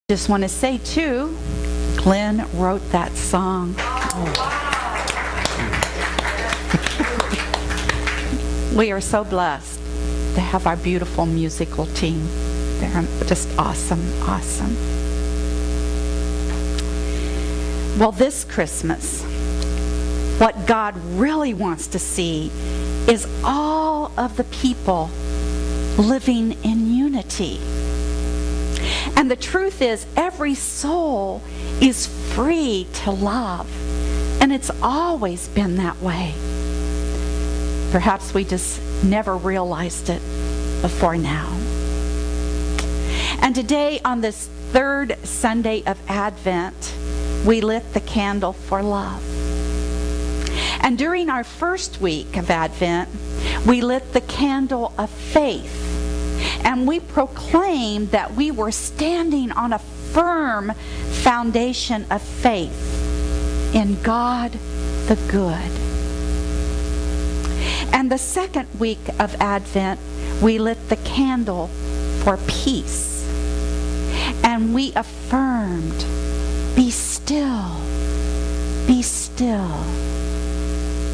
Just want to say, too, Glenn wrote that song. We are so blessed to have our beautiful musical team. They're just awesome. Well, this Christmas, what God really wants to see is all of the people living in unity. And the truth is, every soul is free to love. And it's always been that way. Perhaps we just never realized it before now. And today, on this third Sunday of Advent, we lit the candle for love. And during our first week of Advent, we lit the candle of faith. And we proclaimed that we were standing on a firm foundation of faith in God the good. And the second week of Advent, we lit the candle for peace. And we affirmed, be still, be still,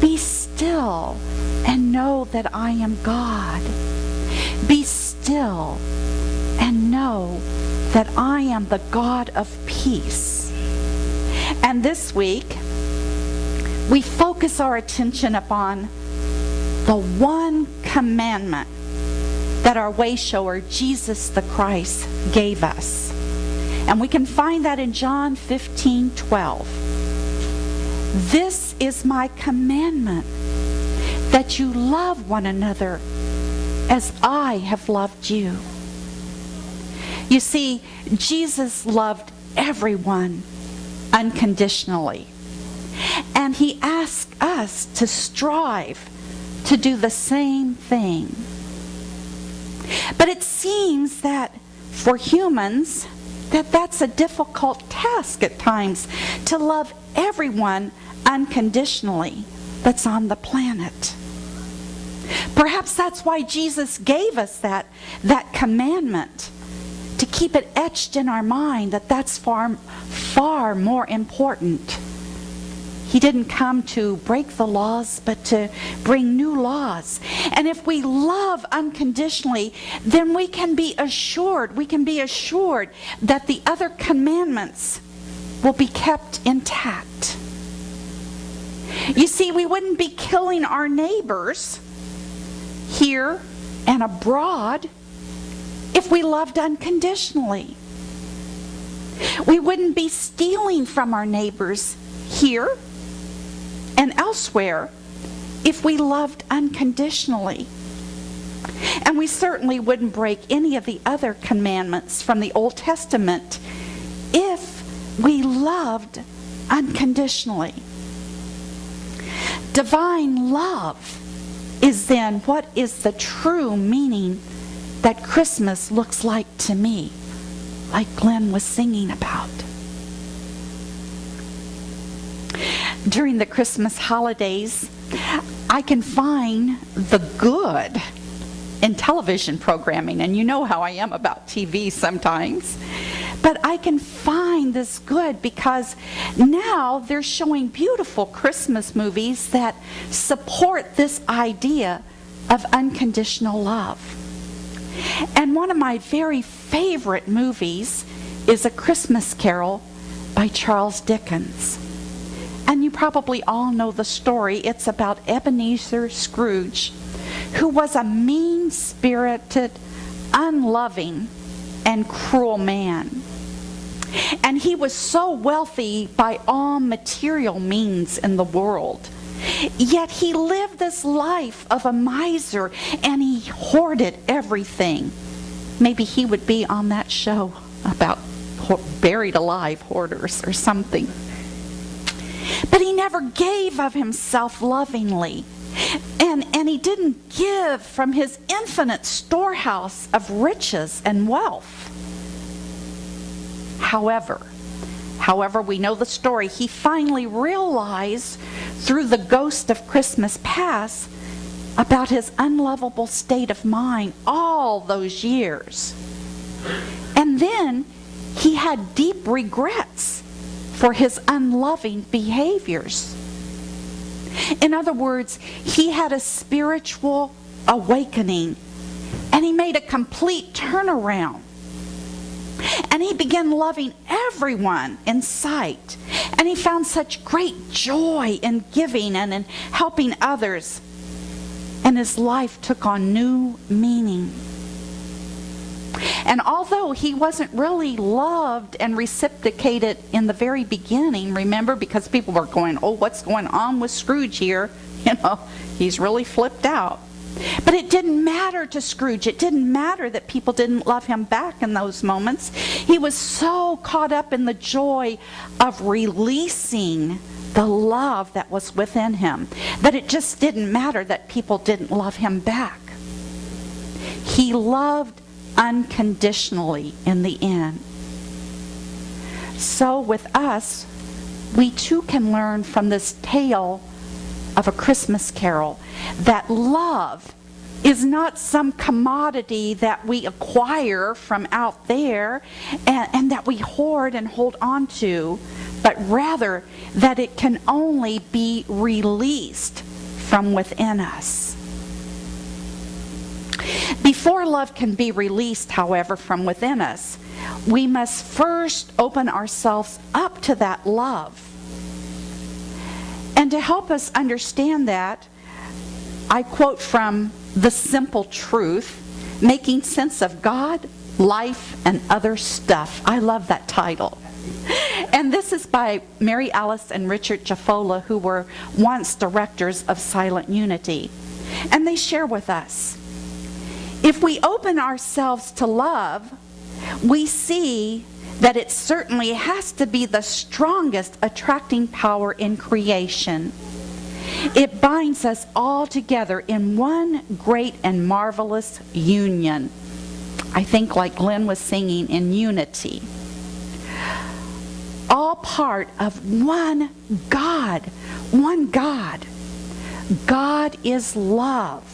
be still, and know that I am God. Be still and know that I am the God of peace. And this week, we focus our attention upon the one commandment that our way shower, Jesus the Christ, gave us. And we can find that in John 15:12. This is my commandment, that you love one another as I have loved you. You see, Jesus loved everyone unconditionally. And he asked us to strive to do the same thing. But it seems that for humans, that's a difficult task at times, to love everyone unconditionally that's on the planet. Perhaps that's why Jesus gave us that commandment, to keep it etched in our mind that that's far more important. He didn't come to break the laws, but to bring new laws. And if we love unconditionally, then we can be assured that the other commandments will be kept intact. You see, we wouldn't be killing our neighbors here and abroad if we loved unconditionally. We wouldn't be stealing from our neighbors here and elsewhere if we loved unconditionally. And we certainly wouldn't break any of the other commandments from the Old Testament if we loved unconditionally. Divine love is then what is the true meaning that Christmas looks like to me, like Glenn was singing about. During the Christmas holidays, I can find the good in television programming, and you know how I am about TV sometimes. But I can find this good because now they're showing beautiful Christmas movies that support this idea of unconditional love. And one of my very favorite movies is A Christmas Carol by Charles Dickens. And you probably all know the story. It's about Ebenezer Scrooge, who was a mean-spirited, unloving, and cruel man. And he was so wealthy by all material means in the world. Yet he lived this life of a miser, and he hoarded everything. Maybe he would be on that show about buried alive hoarders or something. But he never gave of himself lovingly. And he didn't give from his infinite storehouse of riches and wealth. However, we know the story. He finally realized through the ghost of Christmas past about his unlovable state of mind all those years. And then he had deep regrets for his unloving behaviors. In other words, he had a spiritual awakening, and he made a complete turnaround. And he began loving everyone in sight. And he found such great joy in giving and in helping others. And his life took on new meaning. And although he wasn't really loved and reciprocated in the very beginning, remember, because people were going, oh, what's going on with Scrooge here? You know, he's really flipped out. But it didn't matter to Scrooge. It didn't matter that people didn't love him back in those moments. He was so caught up in the joy of releasing the love that was within him that it just didn't matter that people didn't love him back. He loved unconditionally in the end. So with us, we too can learn from this tale of a Christmas Carol that love is not some commodity that we acquire from out there and that we hoard and hold on to, but rather that it can only be released from within us. Before love can be released, however, from within us, we must first open ourselves up to that love. And to help us understand that, I quote from The Simple Truth, Making Sense of God, Life, and Other Stuff. I love that title. And this is by Mary Alice and Richard Jaffola, who were once directors of Silent Unity. And they share with us, if we open ourselves to love, we see that it certainly has to be the strongest attracting power in creation. It binds us all together in one great and marvelous union. I think like Glenn was singing, in unity. All part of one God. One God. God is love.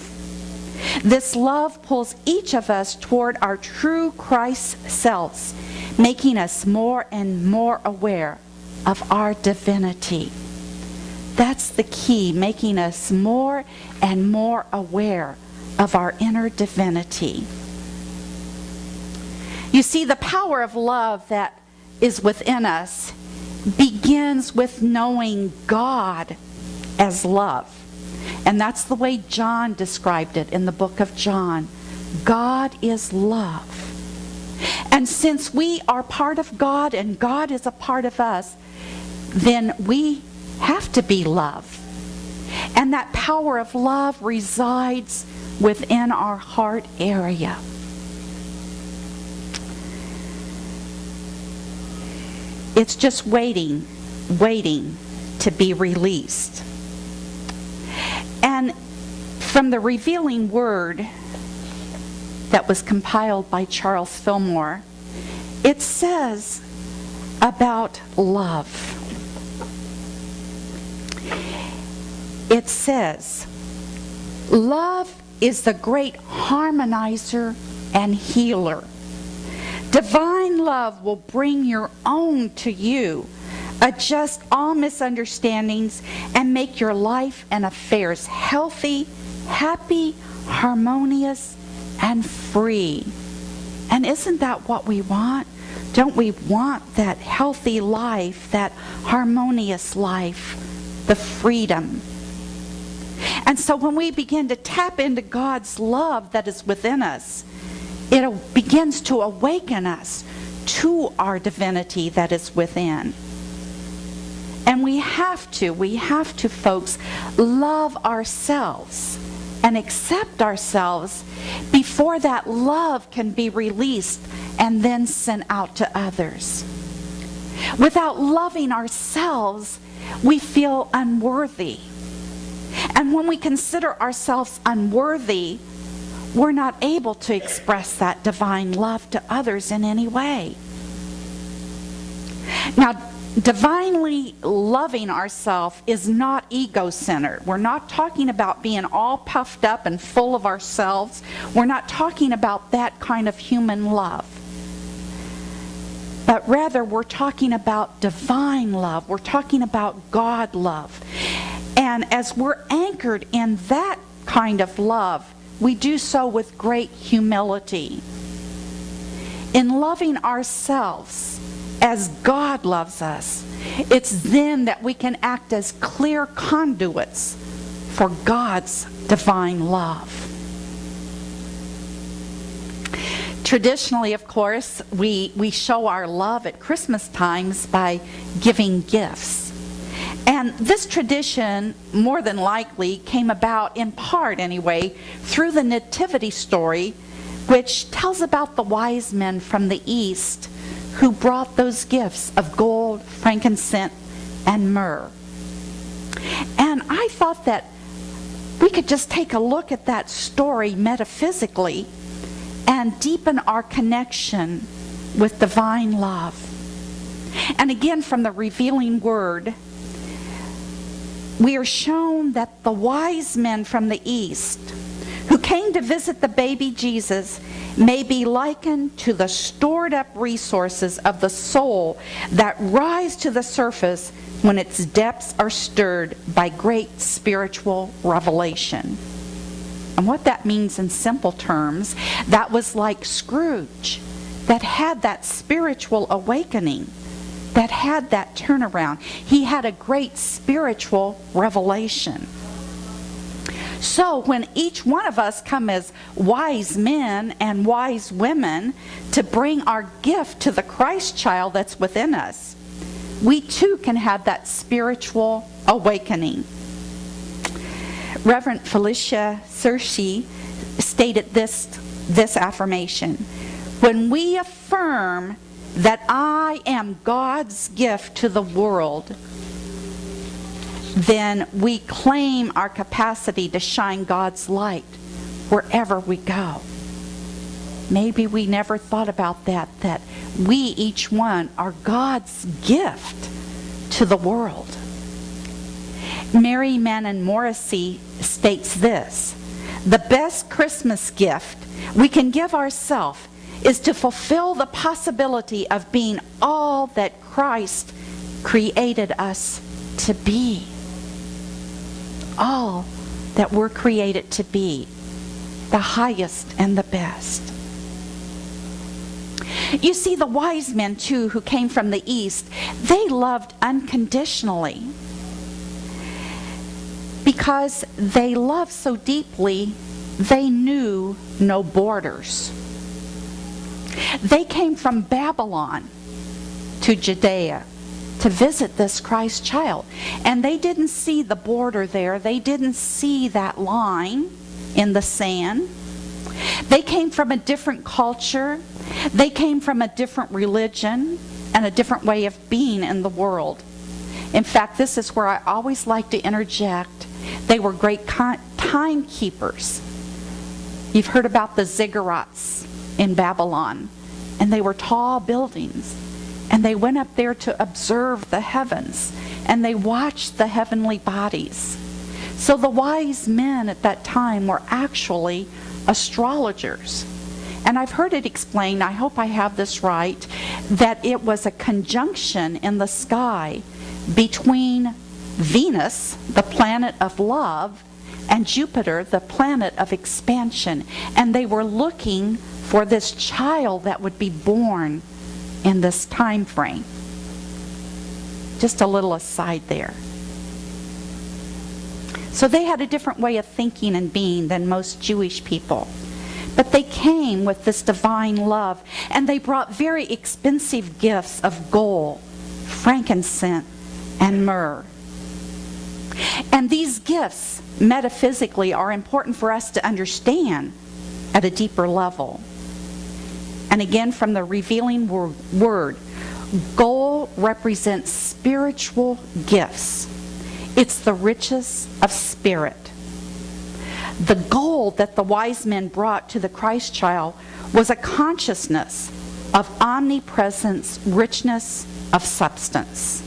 This love pulls each of us toward our true Christ selves, making us more and more aware of our divinity. That's the key, making us more and more aware of our inner divinity. You see, the power of love that is within us begins with knowing God as love. And that's the way John described it in the book of John. God is love. And since we are part of God and God is a part of us, then we have to be love. And that power of love resides within our heart area. It's just waiting to be released. And from the Revealing Word that was compiled by Charles Fillmore, it says about love. It says, love is the great harmonizer and healer. Divine love will bring your own to you, adjust all misunderstandings, and make your life and affairs healthy, happy, harmonious, and free. And isn't that what we want? Don't we want that healthy life, that harmonious life, the freedom? And so when we begin to tap into God's love that is within us, it begins to awaken us to our divinity that is within. And we have to, folks, love ourselves and accept ourselves before that love can be released and then sent out to others. Without loving ourselves, we feel unworthy. And when we consider ourselves unworthy, we're not able to express that divine love to others in any way. Now, divinely loving ourselves is not ego-centered. We're not talking about being all puffed up and full of ourselves. We're not talking about that kind of human love. but rather we're talking about divine love. We're talking about God love. And as we're anchored in that kind of love, we do so with great humility. In loving ourselves as God loves us, it's then that we can act as clear conduits for God's divine love. Traditionally, of course, we show our love at Christmas times by giving gifts. And this tradition, more than likely, came about, in part anyway, through the Nativity story, which tells about the wise men from the East who brought those gifts of gold, frankincense, and myrrh. And I thought that we could just take a look at that story metaphysically and deepen our connection with divine love. And again, from the revealing word, we are shown that the wise men from the East who came to visit the baby Jesus may be likened to the stored up resources of the soul that rise to the surface when its depths are stirred by great spiritual revelation. And what that means in simple terms, that was like Scrooge, that had that spiritual awakening, that had that turnaround. He had a great spiritual revelation. So when each one of us come as wise men and wise women to bring our gift to the Christ child that's within us, we too can have that spiritual awakening. Reverend Felicia Searcy stated this affirmation: when we affirm that I am God's gift to the world, then we claim our capacity to shine God's light wherever we go. Maybe we never thought about that we, each one, are God's gift to the world. Mary Manon Morrissey states this: the best Christmas gift we can give ourselves is to fulfill the possibility of being all that Christ created us to be. All that we're created to be, the highest and the best. You see, the wise men too who came from the East, they loved unconditionally. Because they loved so deeply, they knew no borders. They came from Babylon to Judea to visit this Christ child. And they didn't see the border there. They didn't see that line in the sand. They came from a different culture. They came from a different religion and a different way of being in the world. In fact, this is where I always like to interject. They were great timekeepers. You've heard about the ziggurats in Babylon, and they were tall buildings. And they went up there to observe the heavens, and they watched the heavenly bodies. So the wise men at that time were actually astrologers. And I've heard it explained, I hope I have this right, that it was a conjunction in the sky between Venus, the planet of love, and Jupiter, the planet of expansion. And they were looking for this child that would be born in this time frame. Just a little aside there. So they had a different way of thinking and being than most Jewish people. But they came with this divine love, and they brought very expensive gifts of gold, frankincense, and myrrh. And these gifts, metaphysically, are important for us to understand at a deeper level. And again, from the revealing word, gold represents spiritual gifts. It's the riches of spirit. The gold that the wise men brought to the Christ child was a consciousness of omnipresence, richness of substance.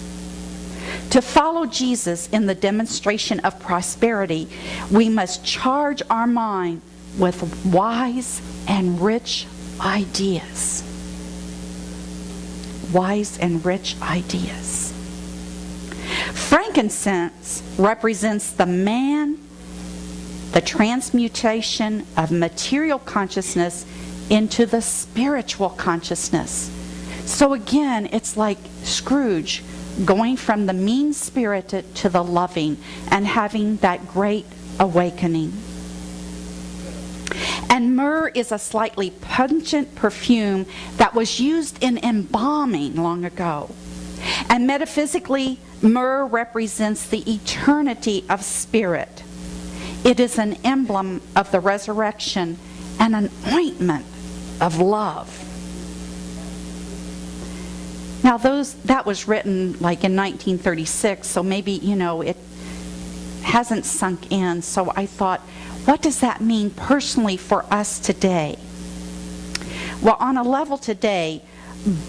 To follow Jesus in the demonstration of prosperity, we must charge our mind with wise and rich ideas. wise and rich ideas. Frankincense represents the man, the transmutation of material consciousness into the spiritual consciousness. So again, it's like Scrooge going from the mean-spirited to the loving and having that great awakening. And myrrh is a slightly pungent perfume that was used in embalming long ago. And metaphysically, myrrh represents the eternity of spirit. It is an emblem of the resurrection and an ointment of love. Now that was written like in 1936, so maybe, it hasn't sunk in. So I thought, what does that mean personally for us today? Well, on a level today,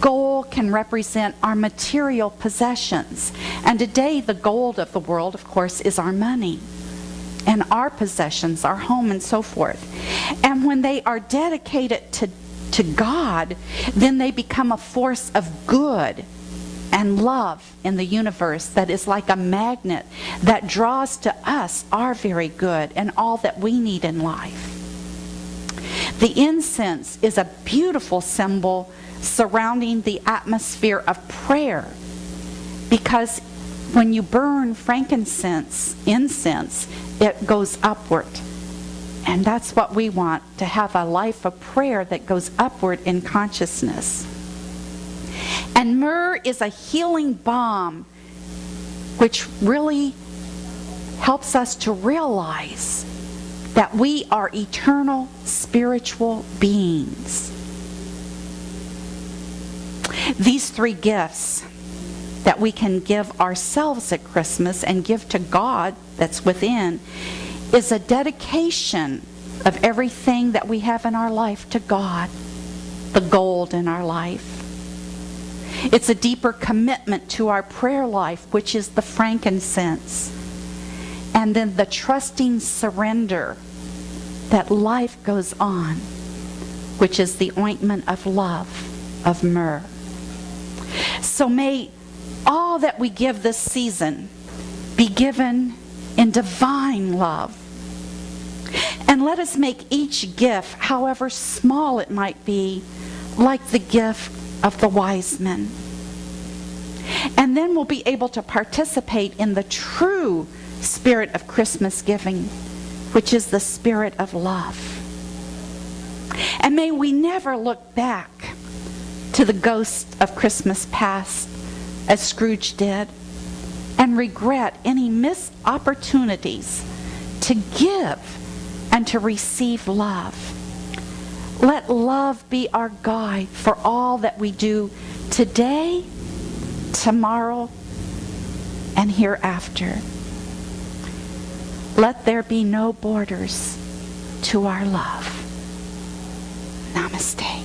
gold can represent our material possessions. And today, the gold of the world, of course, is our money and our possessions, our home, and so forth. And when they are dedicated to God, then they become a force of good and love in the universe that is like a magnet that draws to us our very good and all that we need in life. The incense is a beautiful symbol surrounding the atmosphere of prayer, because when you burn incense, it goes upward. And that's what we want, to have a life of prayer that goes upward in consciousness. And myrrh is a healing balm which really helps us to realize that we are eternal spiritual beings. These three gifts that we can give ourselves at Christmas and give to God that's within is a dedication of everything that we have in our life to God, the gold in our life. It's a deeper commitment to our prayer life, which is the frankincense. And then the trusting surrender that life goes on, which is the ointment of love, of myrrh. So may all that we give this season be given in divine love. And let us make each gift, however small it might be, like the gift of the wise men. And then we'll be able to participate in the true spirit of Christmas giving, which is the spirit of love. And may we never look back to the ghost of Christmas past, as Scrooge did, and regret any missed opportunities to give and to receive love. Let love be our guide for all that we do today, tomorrow, and hereafter. Let there be no borders to our love. Namaste.